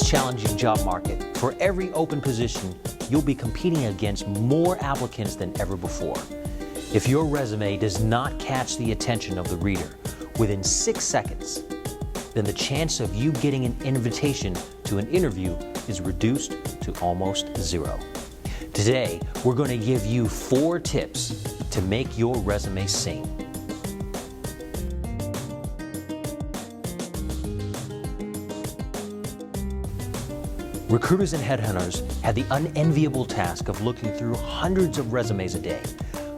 challenging job market, for every open position, you'll be competing against more applicants than ever before. If your resume does not catch the attention of the reader within 6 seconds, then the chance of you getting an invitation to an interview is reduced to almost zero. Today, we're going to give you 4 tips to make your resume sing. Recruiters and headhunters have the unenviable task of looking through hundreds of resumes a day.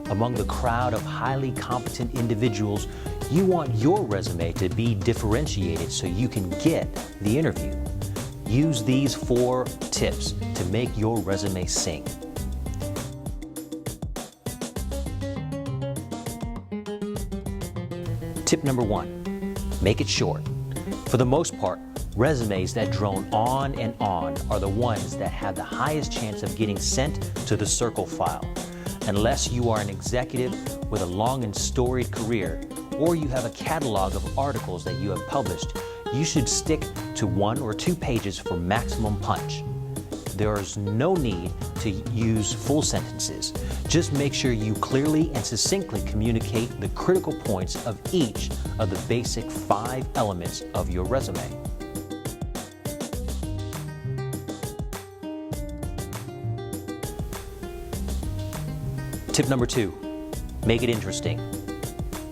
Among the crowd of highly competent individuals, you want your resume to be differentiated so you can get the interview. Use these 4 tips to make your resume sing. Tip number 1, make it short. For the most part, resumes that drone on and on are the ones that have the highest chance of getting sent to the circle file. Unless you are an executive with a long and storied career, or you have a catalog of articles that you have published, you should stick to 1 or 2 pages for maximum punch. There is no need to use full sentences. Just make sure you clearly and succinctly communicate the critical points of each of the basic 5 elements of your resume. Tip number 2, make it interesting.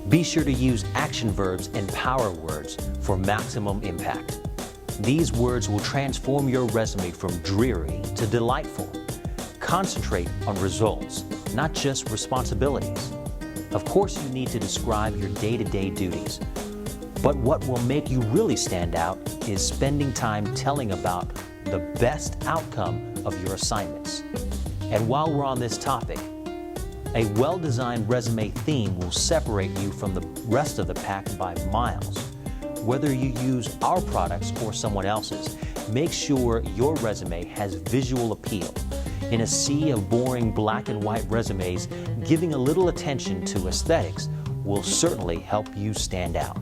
Be sure to use action verbs and power words for maximum impact. These words will transform your resume from dreary to delightful. Concentrate on results, not just responsibilities. Of course, you need to describe your day-to-day duties, but what will make you really stand out is spending time telling about the best outcome of your assignments. And while we're on this topic, a well-designed resume theme will separate you from the rest of the pack by miles. Whether you use our products or someone else's, make sure your resume has visual appeal. In a sea of boring black and white resumes, giving a little attention to aesthetics will certainly help you stand out.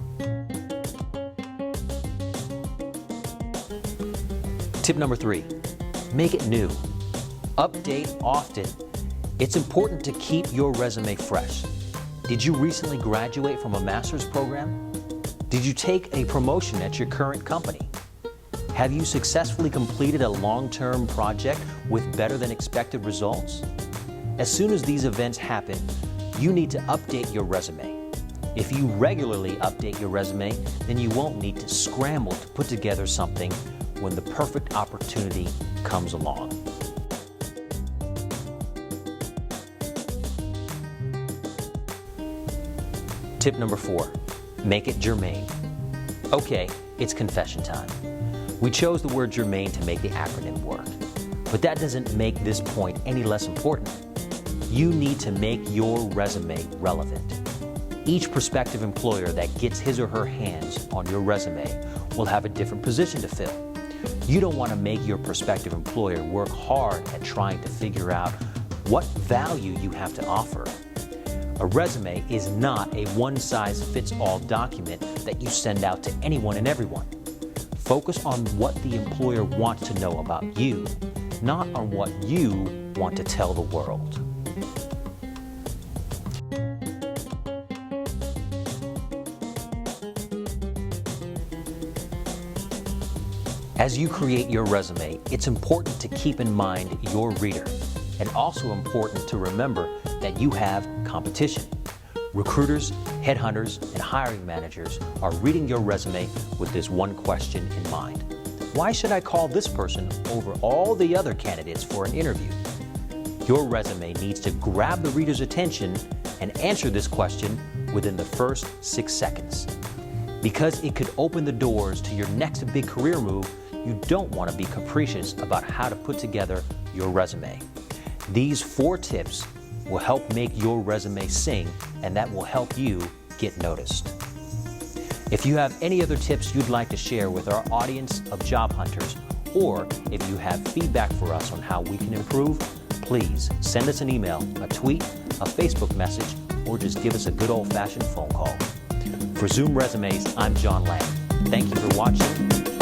Tip number 3, make it new. Update often. It's important to keep your resume fresh. Did you recently graduate from a master's program? Did you take a promotion at your current company? Have you successfully completed a long-term project with better than expected results? As soon as these events happen, you need to update your resume. If you regularly update your resume, then you won't need to scramble to put together something when the perfect opportunity comes along. Tip number 4, make it germane. Okay, it's confession time. We chose the word germane to make the acronym work, but that doesn't make this point any less important. You need to make your resume relevant. Each prospective employer that gets his or her hands on your resume will have a different position to fill. You don't want to make your prospective employer work hard at trying to figure out what value you have to offer. A resume is not a one-size-fits-all document that you send out to anyone and everyone. Focus on what the employer wants to know about you, not on what you want to tell the world. As you create your resume, it's important to keep in mind your reader, and also important to remember that you have competition. Recruiters, headhunters, and hiring managers are reading your resume with this one question in mind. Why should I call this person over all the other candidates for an interview? Your resume needs to grab the reader's attention and answer this question within the first 6 seconds. Because it could open the doors to your next big career move, you don't want to be capricious about how to put together your resume. These 4 tips will help make your resume sing, and that will help you get noticed. If you have any other tips you'd like to share with our audience of job hunters, or if you have feedback for us on how we can improve, please send us an email, a tweet, a Facebook message, or just give us a good old-fashioned phone call. For Zoom Resumes, I'm John Lamb. Thank you for watching.